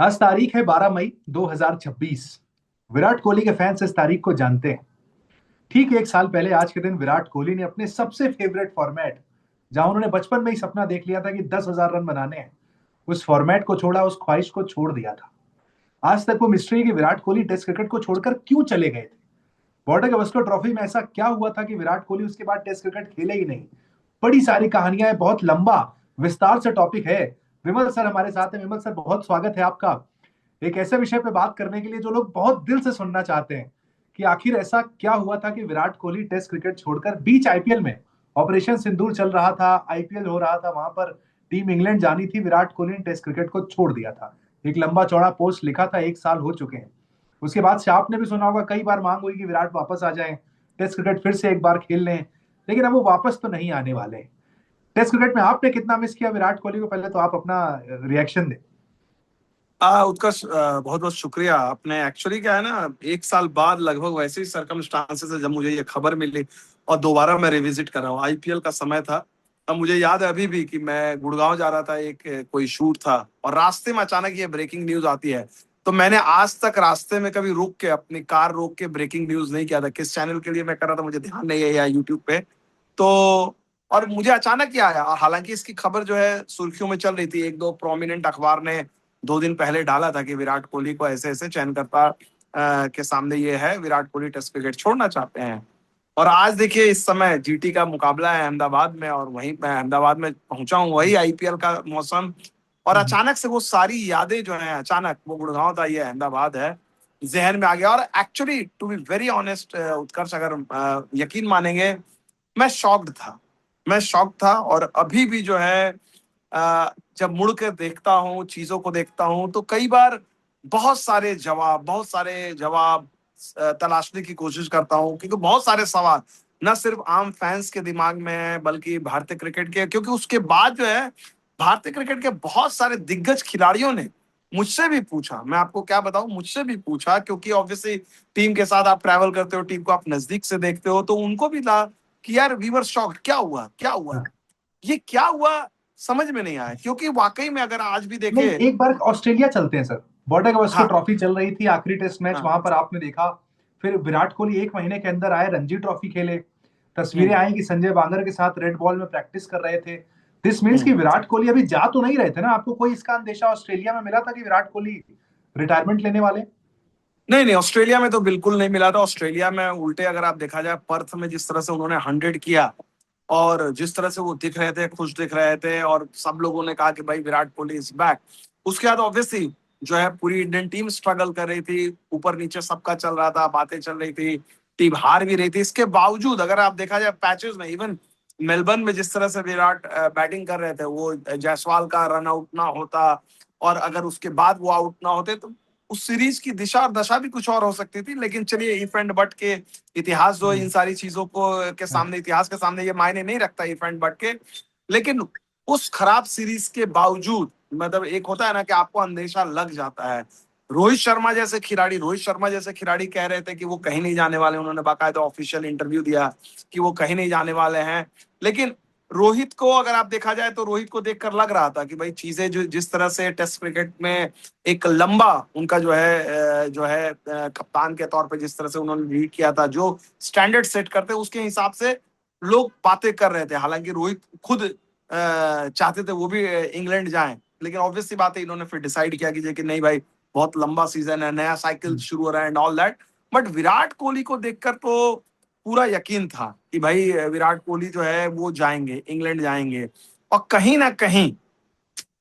आज तारीख है 12 मई 2026। विराट कोहली के फैंस इस तारीख को जानते हैं। ठीक एक साल पहले आज के दिन विराट कोहली ने अपने सबसे फेवरेट फॉर्मेट, जहां उन्होंने बचपन में ही सपना देख लिया था कि 10,000 रन बनाने हैं, उस फॉर्मेट को छोड़ा, उस ख्वाहिश को छोड़ दिया था। आज तक वो मिस्ट्री है कि विराट कोहली टेस्ट क्रिकेट को छोड़कर क्यों चले गए थे। बॉर्डर गवस्कर ट्रॉफी में ऐसा क्या हुआ था कि विराट कोहली उसके बाद टेस्ट क्रिकेट खेले ही नहीं। बड़ी सारी कहानियां है, बहुत लंबा विस्तार से टॉपिक है। विमल सर हमारे साथ हैं। विमल सर, बहुत स्वागत है आपका एक ऐसे विषय पे बात करने के लिए जो लोग बहुत दिल से सुनना चाहते हैं कि आखिर ऐसा क्या हुआ था कि विराट कोहली टेस्ट क्रिकेट छोड़कर बीच आईपीएल में, ऑपरेशन सिंदूर चल रहा था, आईपीएल हो रहा था, वहां पर टीम इंग्लैंड जानी थी, विराट कोहली ने टेस्ट क्रिकेट को छोड़ दिया था। एक लंबा चौड़ा पोस्ट लिखा था, एक साल हो चुके हैं। उसके बाद से आपने भी सुना होगा, कई बार मांग हुई कि विराट वापस आ जाएं, टेस्ट क्रिकेट फिर से एक बार खेल लें। लेकिन अब वो वापस तो नहीं आने वाले। टेस्ट क्रिकेट में आपने कितना मिस किया विराट कोहली को, पहले तो आप अपना रिएक्शन दें। उत्कर्ष, बहुत बहुत शुक्रिया। आपने एक्चुअली क्या है ना, एक साल बाद लगभग वैसे ही सर्कमस्टांसेस है जब मुझे ये खबर मिली और दोबारा मैं रिविजिट कर रहा हूँ। आईपीएल का समय था। अब मुझे याद है अभी भी कि मैं गुड़गांव जा रहा था, एक कोई शूट था और रास्ते में अचानक ये ब्रेकिंग न्यूज आती है। तो मैंने आज तक रास्ते में कभी रुक के, अपनी कार रोक के ब्रेकिंग न्यूज नहीं किया था। किस चैनल के लिए मैं कर रहा था मुझे ध्यान नहीं है, या यूट्यूब पे। तो और मुझे अचानक ही आया, और हालांकि इसकी खबर जो है सुर्खियों में चल रही थी। एक दो प्रोमिनेंट अखबार ने 2 दिन पहले डाला था कि विराट कोहली को ऐसे ऐसे चयनकर्ता के सामने ये है, विराट कोहली टेस्ट क्रिकेट छोड़ना चाहते हैं। और आज देखिए, इस समय जीटी का मुकाबला है अहमदाबाद में, और वहीं मैं अहमदाबाद में पहुंचा हूँ, वही आईपीएल का मौसम। और अचानक से वो सारी यादें जो हैं, अचानक वो गुड़गांव था, ये अहमदाबाद है, जहन में आ गया। और actually to be very honest Utkarsh, अगर यकीन मानेंगे, मैं शॉक्ड था। मैं शॉक्ड था, और अभी भी जो है जब मुड़ कर देखता हूँ, चीजों को देखता हूँ, तो कई बार बहुत सारे जवाब तलाशने की कोशिश करता हूँ, क्योंकि बहुत सारे सवाल न सिर्फ आम फैंस के दिमाग में है, बल्कि भारतीय क्रिकेट के। क्योंकि उसके बाद जो है, भारतीय क्रिकेट के बहुत सारे दिग्गज खिलाड़ियों ने मुझसे भी पूछा। मैं आपको क्या बताऊं, मुझसे भी पूछा, क्योंकि ऑब्वियसली टीम के साथ आप ट्रैवल करते हो, टीम को आप नजदीक से देखते हो, तो उनको भी था कि यार वी वर शॉक्ड, क्या हुआ, क्या हुआ, ये क्या हुआ, समझ में नहीं आया। क्योंकि वाकई में अगर आज भी नहीं, देखे। एक बार ऑस्ट्रेलिया चलते हैं सर। बॉर्डर गवस्कर हाँ, ट्रॉफी चल रही थी, आखिरी टेस्ट मैच हाँ। वहां पर आपने देखा। फिर विराट कोहली एक महीने के अंदर आए, रणजी ट्रॉफी खेले। तस्वीरें हम्म, आई कि संजय बांगर के साथ रेड बॉल में प्रैक्टिस कर रहे थे। दिस मीन्स कि हम्म। विराट कोहली अभी जा तो नहीं रहे थे ना। आपको कोई इसका अंदेशा ऑस्ट्रेलिया में मिला था कि विराट कोहली रिटायरमेंट लेने वाले? नहीं, नहीं, ऑस्ट्रेलिया में तो बिल्कुल नहीं मिला था। ऑस्ट्रेलिया में उल्टे, अगर आप देखा जाए, पर्थ में जिस तरह से उन्होंने 100 किया, और जिस तरह से वो दिख रहे थे, खुश दिख रहे थे, और सब लोगों ने कहा कि भाई विराट कोहली इज बैक। उसके बाद ऑब्वियसली जो है, पूरी इंडियन टीम स्ट्रगल कर रही थी, ऊपर नीचे सबका चल रहा था, बातें चल रही थी, टीम हार भी रही थी। इसके बावजूद अगर आप देखा जाए पैचेस में, इवन मेलबर्न में जिस तरह से विराट बैटिंग कर रहे थे, वो जायसवाल का रन आउट ना होता, और अगर उसके बाद वो आउट ना होते, तो उस सीरीज की दिशा और दशा भी कुछ और हो सकती थी। लेकिन चलिए, इफ एंड बट के इतिहास जो है, इन सारी चीजों को के हाँ। सामने, इतिहास के सामने ये मायने नहीं रखता इफ एंड बट के। लेकिन उस खराब सीरीज के बावजूद, मतलब एक होता है ना कि आपको अंदेशा लग जाता है। रोहित शर्मा जैसे खिलाड़ी कह रहे थे कि वो कहीं नहीं जाने वाले। उन्होंने बाकायदा ऑफिशियल इंटरव्यू दिया कि वो कहीं नहीं जाने वाले हैं। लेकिन रोहित को अगर आप देखा जाए, तो रोहित को देखकर लग रहा था कि भाई चीजें जो जिस तरह से टेस्ट क्रिकेट में एक लंबा उनका जो है कप्तान के तौर पे जिस तरह से उन्होंने लीड किया था, जो स्टैंडर्ड सेट करते उसके हिसाब से लोग बातें कर रहे थे। हालांकि रोहित खुद चाहते थे वो भी इंग्लैंड जाएं, लेकिन ऑब्वियसली बात है, इन्होंने फिर डिसाइड किया कि नहीं भाई, बहुत लंबा सीजन है, नया साइकिल शुरू हो रहा है, and all that. But Virat Kohli को देखकर तो पूरा यकीन था कि भाई विराट कोहली जो है वो जाएंगे, इंग्लैंड जाएंगे। और कहीं ना कहीं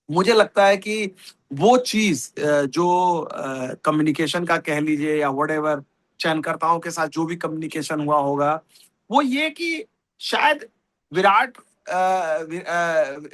मुझे लगता है कि वो चीज जो कम्युनिकेशन का कह लीजिए, या वट एवर, चयनकर्ताओं के साथ जो भी कम्युनिकेशन हुआ होगा, वो ये कि शायद विराट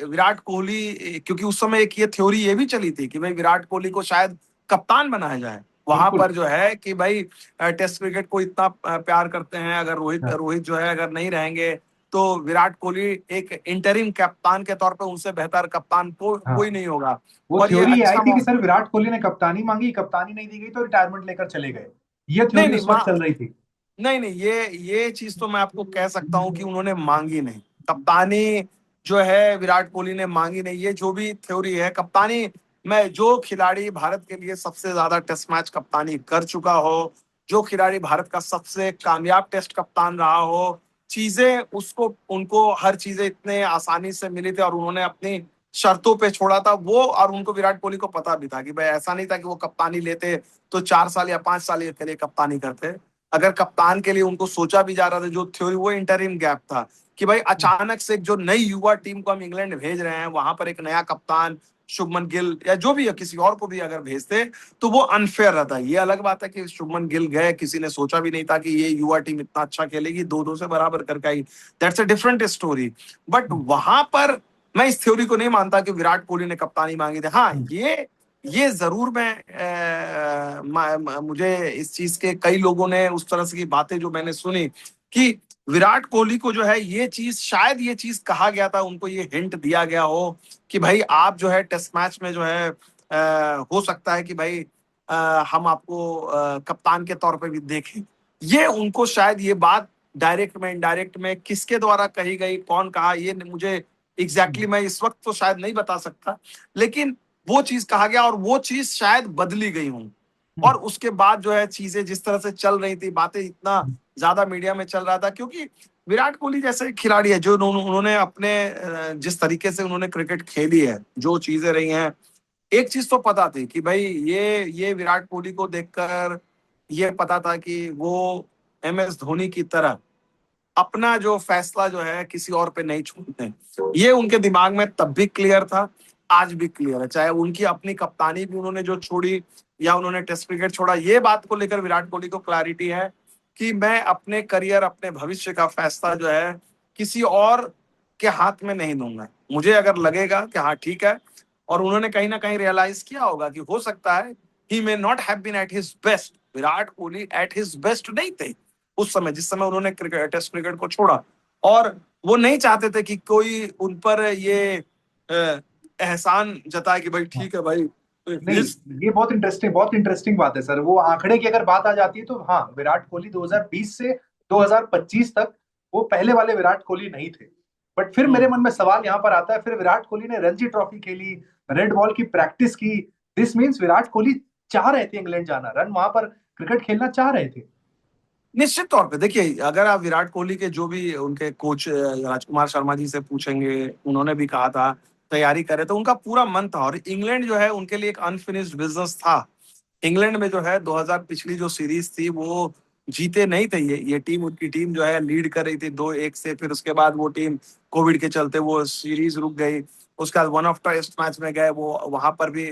विराट कोहली, क्योंकि उस समय एक ये थ्योरी ये भी चली थी कि भाई विराट कोहली को शायद कप्तान बनाया जाए वहां बिल्कुल। पर, जो है कि भाई टेस्ट क्रिकेट को इतना प्यार करते हैं, अगर रोहित हाँ। रोहित जो है अगर नहीं रहेंगे, तो विराट कोहली एक इंटरिम कप्तान के तौर पे उनसे बेहतर कप्तान हाँ, कोई नहीं होगा। वो और ये थ्योरी ये आई अच्छा थी कि सर विराट कोहली ने कप्तानी मांगी, कप्तानी नहीं दी गई तो रिटायरमेंट लेकर चले गए। ये नहीं, थ्योरी नहीं, उस वक्त चल रही थी। नहीं, नहीं, ये चीज तो मैं आपको कह सकता हूं कि उन्होंने मांगी नहीं कप्तानी, जो है विराट कोहली ने मांगी नहीं। ये जो भी थ्योरी है, कप्तानी मैं जो खिलाड़ी भारत के लिए सबसे ज्यादा टेस्ट मैच कप्तानी कर चुका हो, जो खिलाड़ी भारत का सबसे कामयाब टेस्ट कप्तान रहा हो, चीजें उसको उनको हर चीजें इतने आसानी से मिली थी और उन्होंने अपनी शर्तों पे छोड़ा था वो, और उनको विराट कोहली को पता भी था कि भाई ऐसा नहीं था कि वो कप्तानी लेते तो 4 साल या 5 साल के लिए कप्तानी करते। अगर कप्तान के लिए उनको सोचा भी जा रहा था, जो थ्योरी वो इंटरिम गैप था कि भाई अचानक से जो नई युवा टीम को हम इंग्लैंड भेज रहे हैं, वहां पर एक नया कप्तान शुभमन गिल या जो भी है किसी और को भी अगर भेजते तो वो अनफेयर रहता। ये अलग बात है कि शुभमन गिल गए, किसी ने सोचा भी नहीं था कि ये युवा टीम इतना अच्छा खेलेगी, 2-2 से बराबर करके आई। That's a different story. But वहां पर मैं इस थ्योरी को नहीं मानता कि विराट कोहली ने कप्तानी मांगी थी। हाँ, ये जरूर मैं मुझे इस चीज के कई लोगों ने उस तरह से की बातें जो मैंने सुनी कि विराट कोहली को जो है ये चीज, शायद ये चीज कहा गया था, उनको ये हिंट दिया गया हो कि भाई आप जो है टेस्ट मैच में जो है हो सकता है कि भाई हम आपको कप्तान के तौर पे भी देखें। ये उनको शायद ये बात डायरेक्ट में इनडायरेक्ट में किसके द्वारा कही गई, कौन कहा, ये मुझे एग्जैक्टली मैं इस वक्त तो शायद नहीं बता सकता, लेकिन वो चीज कहा गया और वो चीज शायद बदली गई हूं। और उसके बाद जो है चीजें जिस तरह से चल रही थी, बातें इतना ज्यादा मीडिया में चल रहा था, क्योंकि विराट कोहली जैसे खिलाड़ी है जो उन्होंने अपने जिस तरीके से उन्होंने क्रिकेट खेली है, जो चीजें रही हैं, एक चीज तो पता थी कि भाई ये विराट कोहली को देखकर ये पता था कि वो MS धोनी की तरह अपना जो फैसला जो है किसी और पे नहीं छोड़ते। ये उनके दिमाग में तब भी क्लियर था, आज भी क्लियर है। चाहे उनकी अपनी कप्तानी भी उन्होंने जो छोड़ी या उन्होंने टेस्ट क्रिकेट छोड़ा, ये बात को लेकर विराट कोहली को क्लैरिटी है कि मैं अपने करियर, अपने भविष्य का फैसला जो है किसी और के हाथ में नहीं दूंगा। मुझे अगर लगेगा कि हाँ ठीक है, और उन्होंने कहीं ना कहीं रियलाइज किया होगा कि हो सकता है ही may not have been at his best, Virat Kohli at his best नहीं थे उस समय, जिस समय उन्होंने टेस्ट क्रिकेट को छोड़ा, और वो नहीं चाहते थे कि कोई उन पर ये एहसान जताए कि भाई ठीक है भाई नहीं, ये बहुत इंटरेस्टिंग बात है सर। वो आंकड़े की अगर बात आ जाती है तो हाँ, विराट कोहली 2020 से 2025 तक वो पहले वाले विराट कोहली नहीं थे। बट फिर मेरे मन में सवाल यहाँ पर आता है, फिर विराट कोहली ने रणजी ट्रॉफी खेली, रेड बॉल की प्रैक्टिस की, दिस मीन्स विराट कोहली चाह रहे थे इंग्लैंड जाना, रन वहां पर क्रिकेट खेलना चाह रहे थे। निश्चित तौर पे देखिए, अगर आप विराट कोहली के जो भी उनके कोच राजकुमार शर्मा जी से पूछेंगे, उन्होंने भी कहा था तैयारी करे, तो उनका पूरा मन था, और इंग्लैंड जो है उनके लिए एक अनफिनिश्ड बिजनेस था। इंग्लैंड में जो है 2000 पिछली जो सीरीज थी वो जीते नहीं थे। ये टीम, उनकी टीम जो है लीड कर रही थी 2-1 से, फिर उसके बाद वो टीम कोविड के चलते वो सीरीज रुक गई। उसके बाद वन ऑफ टेस्ट मैच में गए, वो वहां पर भी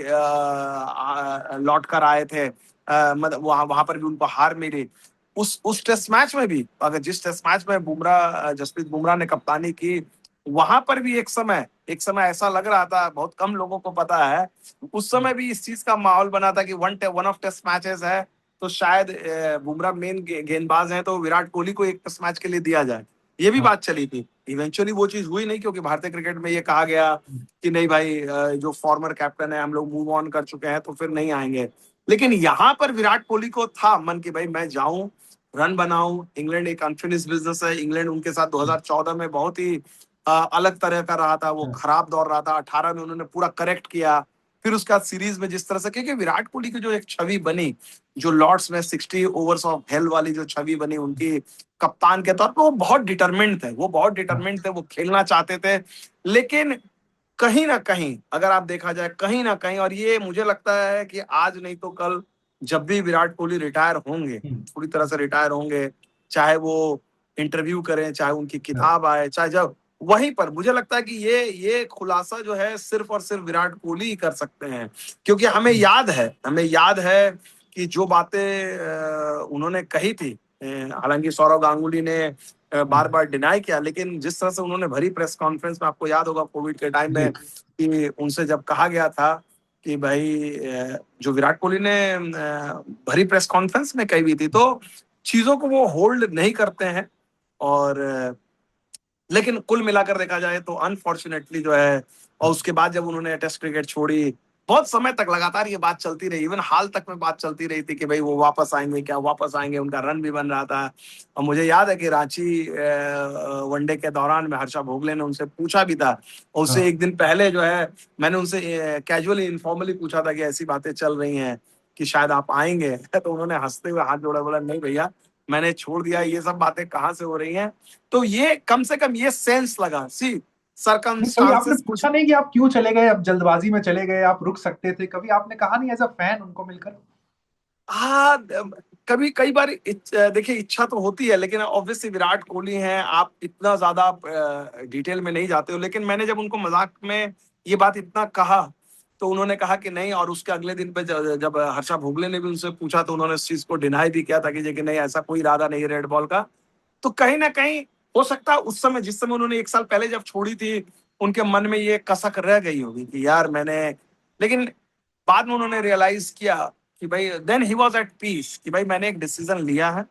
लौट कर आए थे, मतलब वहां वहां पर भी उनको हार मिली। उस टेस्ट मैच में भी, अगर जिस टेस्ट मैच में बुमराह, जसप्रीत बुमराह ने कप्तानी की, वहां पर भी एक समय ऐसा लग रहा था, बहुत कम लोगों को पता है, उस समय भी इस चीज का माहौल बना था कि वन ऑफ टेस्ट मैचेस है तो शायद बुमराह मेन गेंदबाज हैं तो विराट कोहली को एक टेस्ट मैच के लिए दिया जाए। ये भी बात चली थी। इवेंचुअली वो चीज हुई नहीं, क्योंकि भारतीय क्रिकेट में ये कहा गया कि नहीं भाई, जो फॉर्मर कैप्टन है, हम लोग मूव ऑन कर चुके हैं तो फिर नहीं आएंगे। लेकिन यहाँ पर विराट कोहली को था मन कि भाई मैं जाऊं, रन बनाऊं। इंग्लैंड एक अनफिनिश्ड बिजनेस है। इंग्लैंड उनके साथ 2014 में बहुत ही अलग तरह का रहा था, वो खराब दौर रहा था। 18 में उन्होंने पूरा करेक्ट किया। फिर उसके बाद सीरीज में जिस तरह से, क्योंकि विराट कोहली की जो एक छवि बनी, जो लॉर्ड्स में 60 ओवर्स ऑफ हेल वाली जो छवि बनी उनकी कप्तान के तौर पर, वो बहुत डिटरमिन्ड थे, वो खेलना चाहते थे। लेकिन कहीं ना कहीं अगर आप देखा जाए, कहीं ना कहीं, और ये मुझे लगता है कि आज नहीं तो कल जब भी विराट कोहली रिटायर होंगे, पूरी तरह से रिटायर होंगे, चाहे वो इंटरव्यू करें, चाहे उनकी किताब आए, चाहे जब, वहीं पर मुझे लगता है कि ये खुलासा जो है सिर्फ और सिर्फ विराट कोहली ही कर सकते हैं। क्योंकि हमें याद है कि जो बातें उन्होंने कही थी, हालांकि सौरव गांगुली ने बार बार डिनाई किया, लेकिन जिस तरह से उन्होंने भरी प्रेस कॉन्फ्रेंस में, आपको याद होगा कोविड के टाइम में, कि उनसे जब कहा गया था कि भाई, जो विराट कोहली ने भरी प्रेस कॉन्फ्रेंस में कही हुई थी, तो चीजों को वो होल्ड नहीं करते हैं। और लेकिन कुल मिलाकर देखा जाए तो अनफॉर्चुनेटली जो है, और उसके बाद जब उन्होंने टेस्ट क्रिकेट छोड़ी, बहुत समय तक लगातार ये बात चलती रही, इवन हाल तक में बात चलती रही थी कि भाई वो वापस आएंगे क्या, वापस आएंगे, उनका रन भी बन रहा था। और मुझे याद है कि रांची वनडे के दौरान में हर्षा भोगले ने उनसे पूछा भी था, और उससे हाँ। एक दिन पहले जो है मैंने उनसे कैजुअली इनफॉर्मली पूछा था कि ऐसी बातें चल रही हैं कि शायद आप आएंगे। तो उन्होंने हंसते हुए हाथ जोड़ा, बोला नहीं भैया मैंने छोड़ दिया, ये सब बातें कहाँ से हो रही हैं। तो ये कम से कम ये सेंस लगा, सी नहीं, कभी आपने सरकमस्टांसेस। पूछा नहीं कि आप क्यों चले गए, अब जल्दबाजी में चले गए, आप रुक सकते थे, कभी आपने कहा नहीं एज अ फैन उनको मिलकर? हाँ, कभी कई बार देखिए इच्छा तो होती है, लेकिन ऑब्वियसली विराट कोहली हैं, आप इतना ज्यादा डिटेल में नहीं जाते हो। लेकिन मैंने जब उनको मजाक में ये बात इतना कहा, तो उन्होंने कहा कि नहीं, और उसके अगले दिन पे जब हर्षा भोगले ने भी उनसे पूछा तो उन्होंने इस चीज को डिनाई भी किया था कि कि नहीं ऐसा कोई इरादा नहीं है रेड बॉल का। तो कहीं ना कहीं हो सकता है उस समय, जिस समय उन्होंने एक साल पहले जब छोड़ी थी, उनके मन में ये कसक रह गई होगी कि यार मैंने, लेकिन बाद में उन्होंने रियलाइज किया कि भाई then he was at peace कि भाई मैंने एक डिसीजन लिया है,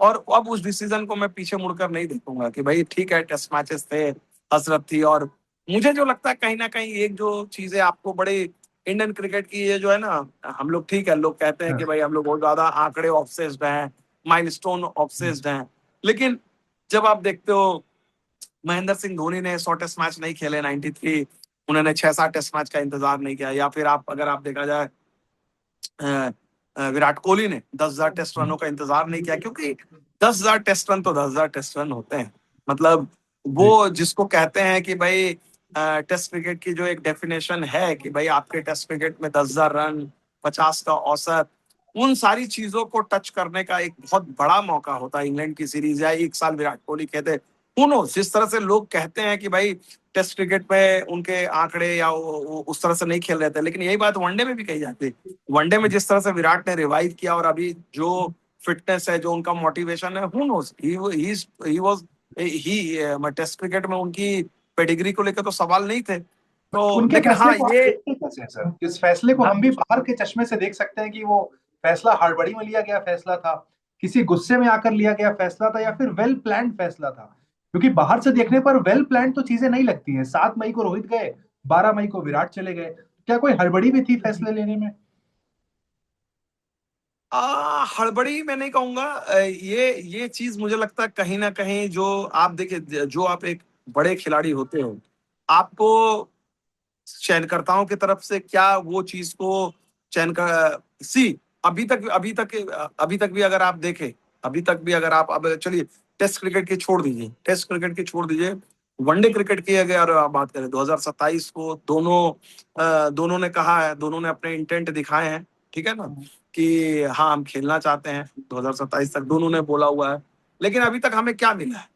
और अब उस डिसीजन को मैं पीछे मुड़कर नहीं देखूंगा कि भाई ठीक है टेस्ट मैचेस थे, हसरत थी। और मुझे जो लगता है कहीं ना कहीं एक जो चीज है आपको बड़े इंडियन क्रिकेट की, ये जो है ना, हम लोग ठीक है, लोग कहते हैं कि हाँ। भाई हम लोग बहुत ज्यादा आंकड़े ऑब्सेस्ड हैं, माइलस्टोन ऑब्सेस्ड हैं। लेकिन जब आप देखते हो महेंद्र सिंह धोनी ने 100 टेस्ट मैच नहीं खेले 93, उन्होंने 6-7 टेस्ट मैच का इंतजार नहीं किया। या फिर आप अगर आप देखा जाए विराट कोहली ने 10,000 टेस्ट रनों का इंतजार नहीं किया, क्योंकि 10,000 टेस्ट रन तो 10,000 टेस्ट रन होते हैं। मतलब जी। वो जिसको कहते हैं कि भाई टेस्ट क्रिकेट की जो एक डेफिनेशन है कि भाई आपके टेस्ट क्रिकेट में 10,000 रन, 50 का औसत, उन सारी चीजों को टच करने का एक बहुत बड़ा मौका होता है इंग्लैंड की सीरीज या एक साल विराट कोहली कहते। जिस तरह से लोग कहते हैं कि भाई टेस्ट क्रिकेट में उनके आंकड़े या वो उस तरह से नहीं खेल रहे थे, लेकिन यही बात वनडे में भी कही जाती है। वनडे में जिस तरह से विराट ने रिवाइव किया, और अभी जो फिटनेस है, जो उनका मोटिवेशन है, who knows he was he test cricket में उनकी पेडिग्री को लेकर तो सवाल नहीं थे। बट तो उनके लेकिन फैसले हाँ को आप ये, देखते कैसे हैं सर? इस फैसले को हम भी बाहर के चश्मे से देख सकते हैं कि वो फैसला हड़बड़ी में लिया गया फैसला था, किसी गुस्से में आकर लिया गया फैसला था, या फिर वेल प्लान्ड फैसला था? क्योंकि बाहर से देखने पर वेल प्लान्ड तो चीजें नहीं लगती हैं। 7 मई को रोहित गए, 12 मई को विराट चले गए, क्या कोई हड़बड़ी भी थी फैसले लेने में? हड़बड़ी मैं नहीं कहूंगा। ये चीज मुझे लगता है कहीं ना कहीं, जो आप देखिए, जो आप एक बड़े खिलाड़ी होते हो, आपको चयनकर्ताओं की तरफ से क्या वो चीज को चयन कर सी अभी तक भी अगर आप देखें, अभी तक भी अगर आप, अब चलिए टेस्ट क्रिकेट की छोड़ दीजिए, टेस्ट क्रिकेट की छोड़ दीजिए, वनडे क्रिकेट की अगर आप बात करें 2027 को, दोनों ने कहा है, दोनों ने अपने इंटेंट दिखाए हैं, ठीक है ना, कि हाँ हम खेलना चाहते हैं 2027 तक, दोनों ने बोला हुआ है। लेकिन अभी तक हमें क्या मिला है?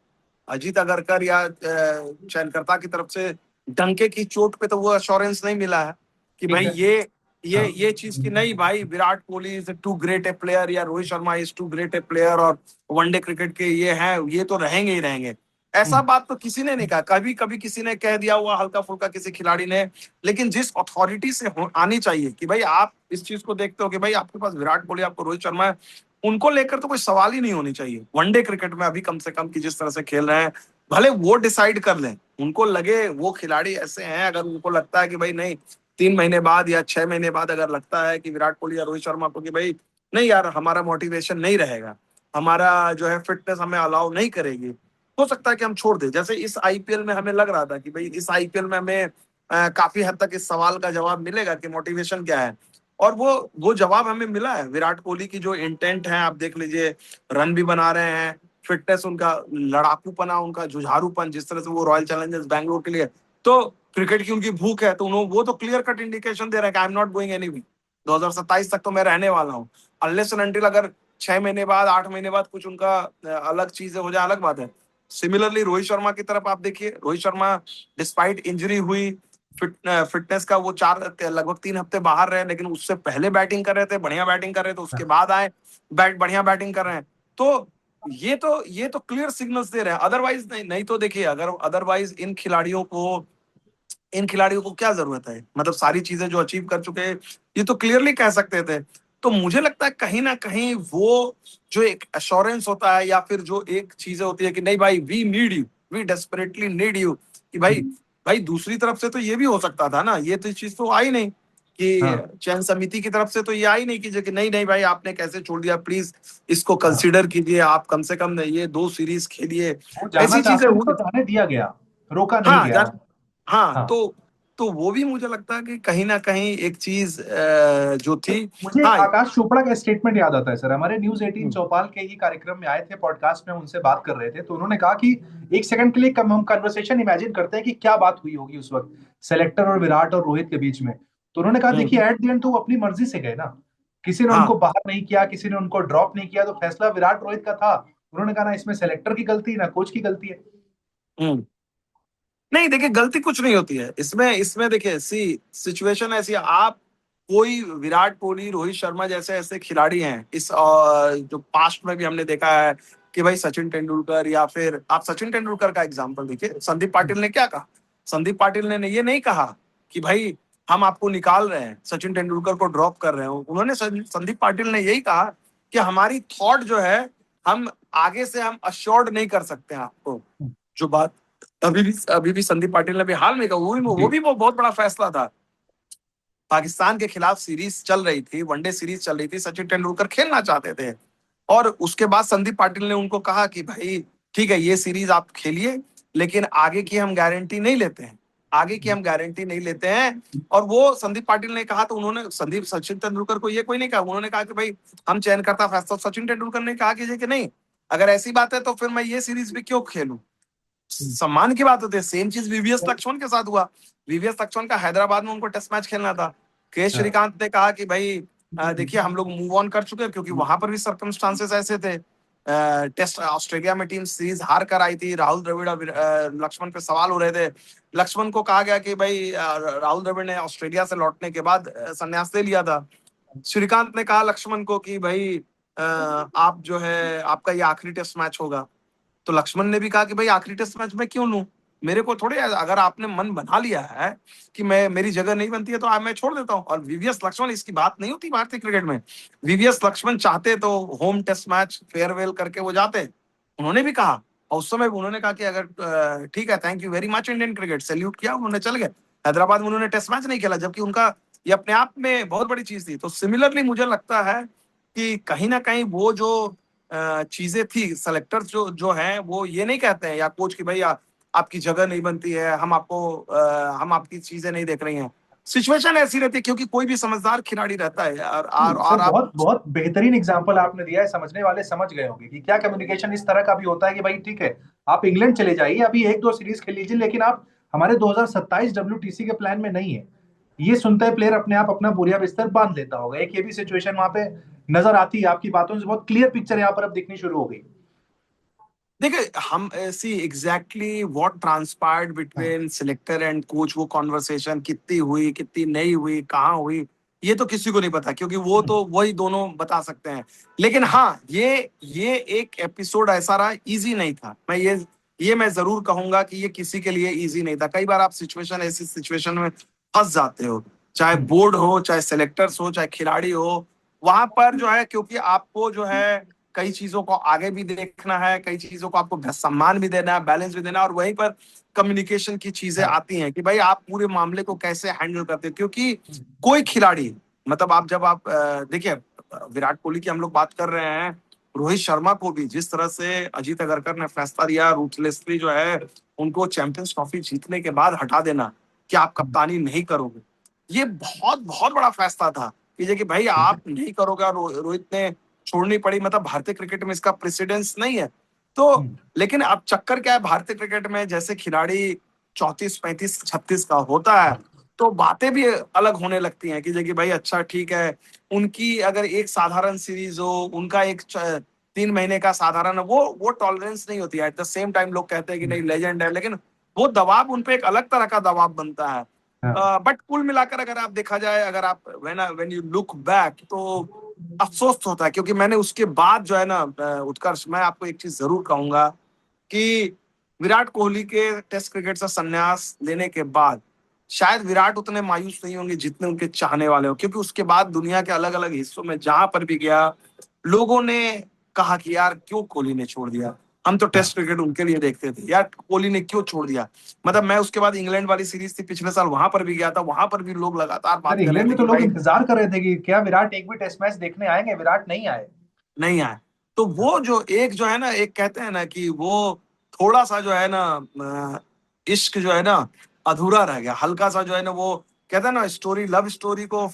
अजीत अगरकर या चयनकर्ता की तरफ से डंके की चोट पे तो वो अश्योरेंस नहीं मिला है कि ठीक भाई है। हाँ। ये चीज की नहीं, भाई Virat Kohli is too great a player या Rohit Sharma is too great a player, और वनडे क्रिकेट के ये हैं, ये तो रहेंगे ही रहेंगे। ऐसा बात तो किसी ने नहीं कहा, कभी कभी किसी ने कह दिया हुआ हल्का फुल्का किसी खिलाड़ी ने। लेकिन जिस अथॉरिटी से आनी चाहिए कि भाई आप इस चीज को देखते हो कि भाई आपके पास विराट कोहली, आपको रोहित शर्मा है, उनको लेकर तो कोई सवाल ही नहीं होनी चाहिए वनडे क्रिकेट में अभी, कम से कम कि जिस तरह से खेल रहे हैं। भले वो डिसाइड कर लें, उनको लगे, वो खिलाड़ी ऐसे हैं, अगर उनको लगता है कि भाई नहीं, 3 महीने बाद या 6 महीने बाद अगर लगता है कि विराट कोहली या रोहित शर्मा को कि भाई नहीं यार हमारा मोटिवेशन नहीं रहेगा, हमारा जो है फिटनेस हमें अलाउ नहीं करेगी, हो सकता है कि हम छोड़ दें। जैसे इस आईपीएल में हमें लग रहा था कि भाई इस आईपीएल में हमें काफी हद तक इस सवाल का जवाब मिलेगा कि मोटिवेशन क्या है, और वो जवाब हमें मिला है। विराट कोहली की जो इंटेंट है आप देख लीजिए, रन भी बना रहे हैं, फिटनेस उनका, लड़ाकूपना उनका, जुझारूपन, जिस तरह से वो रॉयल चैलेंजर्स बैंगलोर के लिए, तो क्रिकेट की उनकी भूख है, तो उन्होंने वो तो क्लियर कट इंडिकेशन दे रहा है कि I am not going anywhere, 2027 तक तो मैं रहने वाला हूँ। अनलेस एंड अनटिल अगर 6 महीने बाद, 8 महीने बाद कुछ उनका अलग चीजें हो जाए, अलग बात है। सिमिलरली रोहित शर्मा की तरफ आप देखिए, रोहित शर्मा डिस्पाइट इंजरी हुई, फिटनेस का वो लगभग 3 हफ्ते बाहर रहे, लेकिन उससे पहले बैटिंग कर रहे थे, बढ़िया बैटिंग कर रहे थे, उसके बाद आए बढ़िया बैटिंग कर रहे हैं। तो ये तो क्लियर सिग्नल्स दे रहे हैं। अदरवाइज नहीं तो देखिए, अगर अदरवाइज इन खिलाड़ियों को क्या जरूरत है, मतलब सारी चीजें जो अचीव कर चुके हैं, ये तो क्लियरली कह सकते थे। तो मुझे लगता है कहीं ना कहीं वो जो एक एश्योरेंस होता है, या फिर जो एक चीजें होती है कि नहीं भाई we need you, we desperately need you, कि भाई भाई दूसरी तरफ से तो ये भी हो सकता था ना, ये तो चीज तो आई नहीं हाँ कि चयन समिति की तरफ से तो ये आई नहीं कि नहीं नहीं भाई आपने कैसे छोड़ दिया, प्लीज इसको हाँ, कंसीडर कीजिए, आप कम से कम ये 2 सीरीज खेलिए। वो जाना ऐसी चीजें चाहते थे तो हुई। जाने दिया गया, रोका नहीं हाँ गया। हाँ, हाँ, तो वो भी मुझे लगता है कि कहीं ना कहीं एक चीज जो थी। मुझे हाँ। आकाश चोपड़ा का स्टेटमेंट याद आता है सर, हमारे न्यूज 18 हम्म, चौपाल के ही कार्यक्रम में आए थे, पॉडकास्ट में उनसे बात कर रहे थे, तो उन्होंने कहा कि एक सेकंड के लिए कम हम कन्वर्सेशन इमेजिन करते हैं कि क्या बात हुई होगी उस वक्त सेलेक्टर और विराट और रोहित के बीच में। तो उन्होंने कहा हम्म, देखिए एट द एंड तो वो अपनी मर्जी से गए ना, किसी ने हाँ। उनको बाहर नहीं किया, किसी ने उनको ड्रॉप नहीं किया, तो फैसला विराट रोहित का था। उन्होंने कहा ना इसमें सेलेक्टर की गलती ना कोच की गलती है। हम्म। नहीं देखिए, गलती कुछ नहीं होती है इसमें। इसमें देखिए, सिचुएशन ऐसी है, आप कोई विराट कोहली, रोहित शर्मा जैसे ऐसे खिलाड़ी हैं इस जो पास्ट में भी हमने देखा है कि भाई सचिन तेंदुलकर, या फिर आप सचिन तेंदुलकर का एग्जांपल देखिए, संदीप पाटिल ने क्या कहा। संदीप पाटिल ने ये नहीं कहा कि भाई हम आपको निकाल रहे हैं, सचिन तेंदुलकर को ड्रॉप कर रहे हो। उन्होंने संदीप पाटिल ने यही कहा कि हमारी थॉट जो है, हम आगे से हम अश्योर्ड नहीं कर सकते हैं आपको। जो बात अभी भी संदीप पाटिल ने भी हाल में कहा, जी वो बहुत बड़ा फैसला था। पाकिस्तान के खिलाफ सीरीज चल रही थी, वनडे सीरीज चल रही थी, सचिन तेंदुलकर खेलना चाहते थे। और उसके बाद संदीप पाटिल ने उनको कहा कि भाई ठीक है, ये सीरीज आप खेलिए, लेकिन आगे की हम गारंटी नहीं लेते हैं, आगे की हम गारंटी नहीं लेते हैं। और वो संदीप पाटिल ने कहा, तो उन्होंने सचिन तेंदुलकर को ये कोई नहीं कहा, उन्होंने कहा कि भाई हम चयन करता फैसला। सचिन तेंदुलकर ने कहा कि नहीं, अगर ऐसी बात है तो फिर मैं ये सीरीज भी क्यों खेलूं। सम्मान की बात होती है। सेम चीज वीवीएस लक्ष्मण के साथ हुआ। वीवीएस लक्ष्मण का हैदराबाद में उनको टेस्ट मैच खेलना था। के हाँ श्रीकांत ने कहा कि भाई देखिए हम लोग मूव ऑन कर चुके हैं, क्योंकि वहां पर भी सर्कमस्टांसेस ऐसे थे। टेस्ट ऑस्ट्रेलिया में टीम सीरीज हार कर आई थी, राहुल द्रविड़ और लक्ष्मण पे सवाल हो रहे थे। लक्ष्मण को कहा गया कि भाई राहुल द्रविड़ ने ऑस्ट्रेलिया से लौटने के बाद संन्यास ले लिया था। श्रीकांत ने कहा लक्ष्मण को कि भाई आप जो है, आपका ये आखिरी टेस्ट मैच होगा। तो लक्ष्मण ने भी कहा कि भाई आखिरी टेस्ट मैच में क्यों लूं, मेरे को थोड़े, अगर आपने मन बना लिया है कि मैं, मेरी जगह नहीं बनती है तो मैं छोड़ देता हूं। और वीवीएस लक्ष्मण, इसकी बात नहीं होती भारतीय क्रिकेट में। वीवीएस लक्ष्मण चाहते तो होम टेस्ट मैच फेयरवेल करके वो जाते, उन्होंने भी कहा। और उस समय उन्होंने कहा कि अगर ठीक है, thank you very much Indian cricket, salute किया, उन्होंने चल गए। हैदराबाद में उन्होंने टेस्ट मैच नहीं खेला, जबकि उनका ये अपने आप में बहुत बड़ी चीज थी। तो सिमिलरली मुझे लगता है कि कहीं ना कहीं वो जो चीजें थी, सेलेक्टर्स जो जो हैं वो ये नहीं कहते हैं, या कोच की भाई आपकी जगह नहीं बनती है, हम आपको हम आपकी चीजें नहीं देख रही हैं। सिचुएशन ऐसी रहती है, क्योंकि कोई भी समझदार खिलाड़ी रहता है यार। सर, और आप। बहुत बहुत बेहतरीन एग्जांपल आपने दिया है, समझने वाले समझ गए होंगे कि क्या कम्युनिकेशन इस तरह का भी होता है कि भाई ठीक है, आप इंग्लैंड चले जाइए, अभी एक दो सीरीज खेल लीजिए, लेकिन आप हमारे 2027 डब्ल्यूटीसी के प्लान में नहीं है। ये सुनता है प्लेयर अपने आप अपना बोरिया बिस्तर बांध लेता होगा, एक ये भी सिचुएशन वहां पे नजर आती है। आपकी बातों से बहुत क्लियर पिक्चर यहाँ पर अब दिखनी शुरू हो गई। देखिए, हम सी एग्जैक्टली व्हाट ट्रांसपायर्ड हाँ, बिटवीन सिलेक्टर एंड कोच, वो कॉन्वर्सेशन कितनी हुई, कितनी नहीं हुई, कहाँ हुई, ये तो किसी को नहीं पता, क्योंकि वो तो वही दोनों बता सकते हैं। लेकिन हाँ, ये एक एपिसोड ऐसा रहा, इजी नहीं था। ये मैं जरूर कहूंगा कि ये किसी के लिए इजी नहीं था। कई बार आप ऐसी सिचुएशन में फंस जाते हो, चाहे बोर्ड हो, चाहे सेलेक्टर्स हो, चाहे खिलाड़ी हो। वहां पर जो है, क्योंकि आपको जो है कई चीजों को आगे भी देखना है, कई चीजों को आपको सम्मान भी देना है, बैलेंस भी देना है, और वहीं पर कम्युनिकेशन की चीजें हाँ, आती हैं कि भाई आप पूरे मामले को कैसे हैंडल करते हो। क्योंकि कोई खिलाड़ी, मतलब आप देखिए, विराट कोहली की हम लोग बात कर रहे हैं, रोहित शर्मा को भी जिस तरह से अजीत अगरकर ने फैसला लिया, रूथलेसली जो है उनको चैंपियंस ट्रॉफी जीतने के बाद हटा देना कि आप कप्तानी नहीं करोगे, ये बहुत बहुत बड़ा फैसला था। कि भाई आप नहीं करोगे, और रोहित ने छोड़नी पड़ी। मतलब भारतीय क्रिकेट में इसका प्रेसिडेंस नहीं है। तो लेकिन अब चक्कर क्या है, भारतीय क्रिकेट में जैसे खिलाड़ी 34 35 36 का होता है, तो बातें भी अलग होने लगती हैं कि भाई अच्छा ठीक है, उनकी अगर एक साधारण सीरीज हो, उनका 3 महीने का साधारण, वो टॉलरेंस नहीं होती है। एट द सेम टाइम लोग कहते हैं कि नहीं लेजेंड है, लेकिन वो दबाव उन पे एक अलग तरह का दबाव बनता है। हाँ, बट कुल मिलाकर अगर आप देखा जाए, अगर आप व्हेन यू लुक बैक, तो अफसोस तो होता है। क्योंकि मैंने उसके बाद जो है ना, उत्कर्ष, मैं आपको एक चीज जरूर कहूंगा कि विराट कोहली के टेस्ट क्रिकेट से संन्यास लेने के बाद शायद विराट उतने मायूस नहीं होंगे जितने उनके चाहने वाले हो। क्योंकि उसके बाद दुनिया के अलग अलग हिस्सों में जहां पर भी गया, लोगों ने कहा कि यार क्यों कोहली ने छोड़ दिया। हम तो हाँ। टेस्ट क्रिकेट उनके लिए देखते थे यार, कोहली ने क्यों छोड़ दिया। मतलब मैं उसके बाद इंग्लैंड वाली सीरीज थी पिछले साल, वहां पर भी गया था, वहां पर भी लोग लगातार सर बात कर रहे इंग्लैंड थे में तो कि लोग भाई इंतजार कर रहे थे कि क्या विराट एक भी टेस्ट मैच देखने आएंगे, विराट नहीं आए। नहीं आए। तो वो जो एक जो है ना, एक कहते हैं ना कि वो थोड़ा सा जो है ना इश्क जो है ना अधूरा रह गया, हल्का सा जो है ना, वो कहते हैं ना स्टोरी, लव स्टोरी को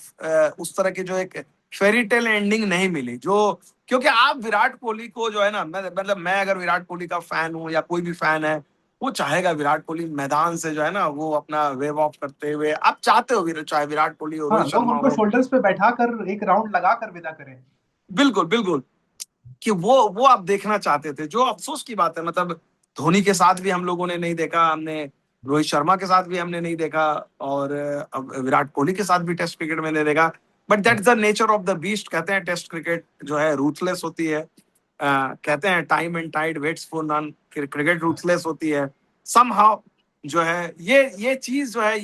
उस तरह की जो एक फेरी टेल एंडिंग नहीं मिली जो। क्योंकि आप विराट कोहली को जो है ना, मतलब मैं अगर विराट कोहली का फैन हूं या कोई भी फैन है, वो चाहेगा विराट कोहली मैदान से जो है ना वो अपना वेव ऑफ करते हुए, आप चाहते हो चाहे विराट कोहली हो, हाँ, रोहित लोग शर्मा उनको हो। शोल्डर्स पे बैठा कर एक राउंड लगा कर विदा करें। बिल्कुल बिल्कुल, कि वो आप देखना चाहते थे। जो अफसोस की बात है, मतलब धोनी के साथ भी हम लोगों ने नहीं देखा, हमने रोहित शर्मा के साथ भी हमने नहीं देखा, और अब विराट कोहली के साथ भी टेस्ट क्रिकेट में नहीं देखा। But that is the nature of the beast. कहते हैं टेस्ट क्रिकेट जो है रूथलेस होती है। कहते हैं time and tide waits for none, cricket ruthless होती है समहाउ। जो है ये चीज जो है,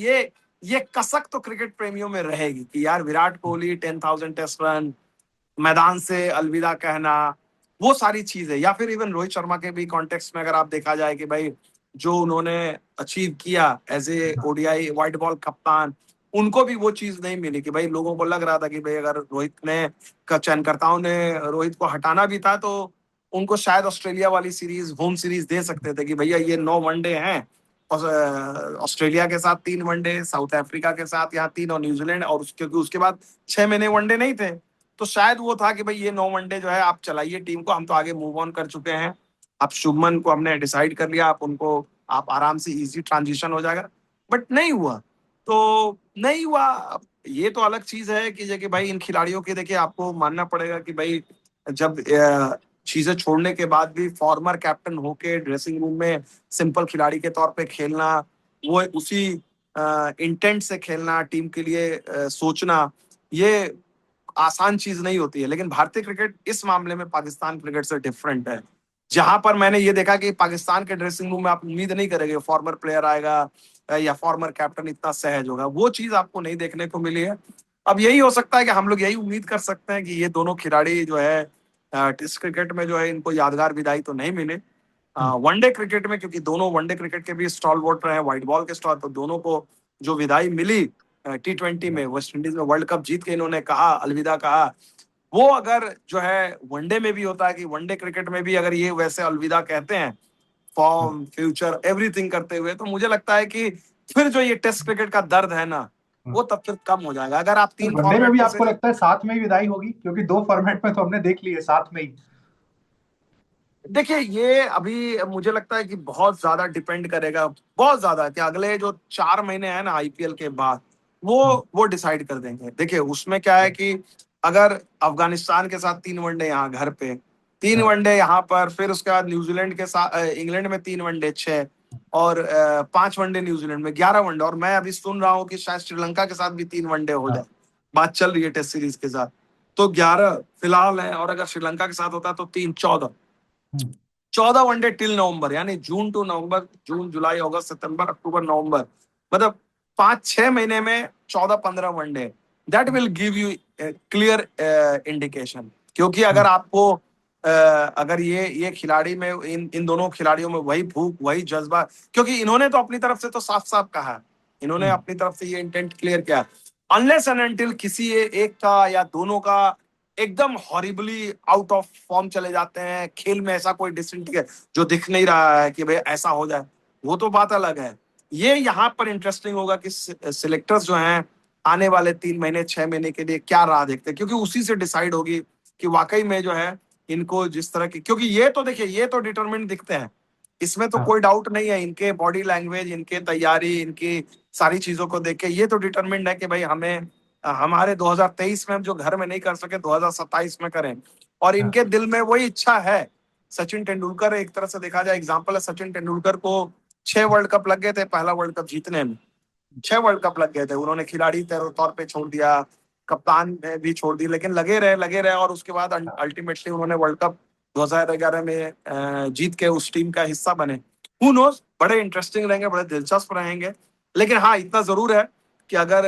ये कसक तो क्रिकेट प्रेमियों में रहेगी कि यार विराट कोहली 10,000 टेस्ट रन, मैदान से अलविदा कहना, वो सारी चीजें। या फिर इवन रोहित शर्मा के भी कॉन्टेक्स्ट में अगर आप देखा जाए कि भाई जो उन्होंने अचीव किया as a ODI white ball कप्तान, उनको भी वो चीज नहीं मिली कि भाई लोगों को लग रहा था कि भाई अगर रोहित ने का चयनकर्ताओं ने रोहित को हटाना भी था तो उनको शायद ऑस्ट्रेलिया वाली सीरीज, होम सीरीज दे सकते थे कि भैया ये 9 वनडे हैं, और ऑस्ट्रेलिया के साथ 3 वनडे, साउथ अफ्रीका के साथ यहाँ 3, और न्यूजीलैंड, और क्योंकि उसके बाद 6 महीने वनडे नहीं थे, तो शायद वो था कि भाई ये 9 वनडे जो है आप चलाइए टीम को, हम तो आगे मूव ऑन कर चुके हैं। अब शुभमन को हमने डिसाइड कर लिया, आप उनको, आप आराम से इजी ट्रांजिशन हो जाएगा। बट नहीं हुआ। तो नहीं हुआ। अब ये तो अलग चीज है कि भाई इन खिलाड़ियों के, देखिए आपको मानना पड़ेगा कि भाई जब चीजें छोड़ने के बाद भी फॉर्मर कैप्टन होके ड्रेसिंग रूम में सिंपल खिलाड़ी के तौर पे खेलना, वो उसी इंटेंट से खेलना, टीम के लिए सोचना, ये आसान चीज नहीं होती है। लेकिन भारतीय क्रिकेट इस मामले में पाकिस्तान क्रिकेट से डिफरेंट है, जहां पर मैंने ये देखा कि पाकिस्तान के ड्रेसिंग रूम में आप उम्मीद नहीं करेंगे फॉर्मर प्लेयर आएगा या फॉर्मर कैप्टन इतना सहज होगा, वो चीज आपको नहीं देखने को मिली है। अब यही हो सकता है कि हम लोग यही उम्मीद कर सकते हैं कि ये दोनों खिलाड़ी जो है टेस्ट क्रिकेट में जो है इनको यादगार विदाई तो नहीं मिले। वनडे क्रिकेट में, क्योंकि दोनों वनडे क्रिकेट के भी स्टॉल वोट रहे हैं, व्हाइट बॉल के स्टॉल, तो दोनों को जो विदाई मिली T20 में, वेस्ट इंडीज में वर्ल्ड कप जीत के इन्होंने कहा अलविदा कहा, वो अगर जो है वनडे में भी होता है कि वनडे क्रिकेट में भी अगर ये वैसे अलविदा कहते हैं, फॉर्म फ्यूचर एवरीथिंग करते हुए, तो मुझे लगता है कि फिर जो ये टेस्ट क्रिकेट का दर्द है ना, वो तब फिर कम हो जाएगा अगर आप सर 3 वनडे में फॉर्मेट भी में से। आपको लगता है साथ में ही विदाई होगी, क्योंकि 2 फॉर्मेट में तो हमने देख ली है साथ में ही। देखिए ये अभी मुझे लगता है कि बहुत ज्यादा डिपेंड करेगा, बहुत ज्यादा, कि अगले जो 4 महीने हैं ना आईपीएल के बाद, वो डिसाइड कर देंगे। देखिए उसमें क्या है कि अगर अफगानिस्तान के साथ 3 वनडे यहाँ घर पे, 3 वनडे यहाँ पर, फिर उसके बाद न्यूजीलैंड के साथ, इंग्लैंड में 3 वनडे 6, और 5 वनडे न्यूजीलैंड में 11 वनडे, और मैं अभी सुन रहा हूँ कि शायद श्रीलंका के साथ भी 3 वनडे हो जाए, बात चल रही है टेस्ट सीरीज के साथ। तो 11 फिलहाल है, और अगर श्रीलंका के साथ होता है तो 3, 14, 14 वनडे टिल नवंबर, यानी जून टू नवंबर, जून जुलाई अगस्त सितंबर अक्टूबर नवंबर, मतलब 5-6 महीने में 14-15 one day. That will give you clear indication. क्योंकि अगर आपको अगर ये खिलाड़ी में, इन दोनों खिलाड़ियों में वही भूख, वही जज्बा, क्योंकि इन्होंने तो अपनी तरफ से तो साफ साफ कहा, इन्होंने अपनी तरफ से ये इंटेंट क्लियर किया, अनलेस एंड अनटिल किसी एक का या दोनों का एकदम हॉरिबली आउट ऑफ फॉर्म चले जाते हैं, खेल में ऐसा कोई डिसेंट जो दिख नहीं रहा है कि भाई ऐसा हो जाए, वो तो बात अलग है। ये यहाँ पर इंटरेस्टिंग होगा कि सिलेक्टर्स जो हैं आने वाले 3 महीने 6 महीने के लिए क्या राह देखते हैं, क्योंकि उसी से डिसाइड होगी कि वाकई में जो है इनको जिस तरह की, क्योंकि ये तो देखिए ये तो डिटरमिनेट दिखते हैं, इसमें तो कोई डाउट नहीं है, इनके बॉडी लैंग्वेज, इनके तैयारी, इनकी सारी चीजों को देख के ये तो डिटरमिनेट है कि भाई हमें हमारे 2023 में हम जो घर में नहीं कर सके 2027 में करें। और इनके दिल में वही इच्छा है। सचिन तेंदुलकर एक तरह से देखा जाए एग्जाम्पल है, सचिन तेंदुलकर को 6 वर्ल्ड कप लग गए थे पहला वर्ल्ड कप जीतने में, 6 वर्ल्ड कप लग गए थे, उन्होंने खिलाड़ी तौर पे छोड़ दिया, कप्तान भी छोड़ दी, लेकिन लगे रहे, और उसके बाद अल्टीमेटली उन्होंने वर्ल्ड कप 2011 में जीत के उस टीम का हिस्सा बने। हु नोस, बड़े इंटरेस्टिंग रहेंगे, बड़े दिलचस्प रहेंगे। लेकिन हाँ इतना जरूर है कि अगर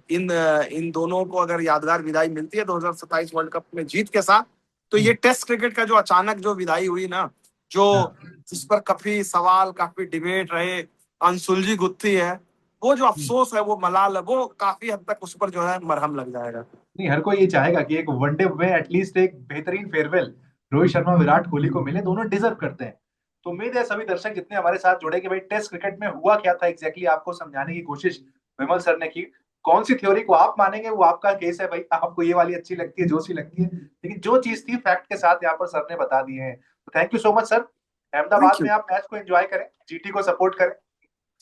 इन दोनों को अगर यादगार विदाई मिलती है 2027 वर्ल्ड कप में जीत के साथ, तो ये टेस्ट क्रिकेट का जो अचानक जो विदाई हुई ना, जो हाँ। जिस पर काफी सवाल, काफी डिबेट रहे, अनसुलझी गुत्थी है, वो जो अफसोस है, वो मलाल है, वो काफी हद तक उस पर जो है मरहम लग जाएगा। नहीं, हर कोई ये चाहेगा कि एक वनडे में एटलीस्ट एक बेहतरीन फेयरवेल रोहित शर्मा विराट कोहली को मिले, दोनों डिजर्व करते हैं। तो उम्मीद है सभी दर्शक जितने हमारे साथ जुड़े कि भाई टेस्ट क्रिकेट में हुआ क्या था एग्जैक्टली आपको समझाने की कोशिश विमल सर ने की। कौन सी थ्योरी को आप मानेंगे वो आपका केस है भाई, आपको ये वाली अच्छी लगती है जो सी लगती है, लेकिन जो चीज थी फैक्ट के साथ यहाँ पर सर ने बता दिए हैं। तो thank you so much sir. Thank Ahmedabad you. में आप मैच को एंजॉय करें, जीटी को सपोर्ट करें।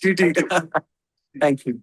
जी थैंक ठीक यू। है। Thank you.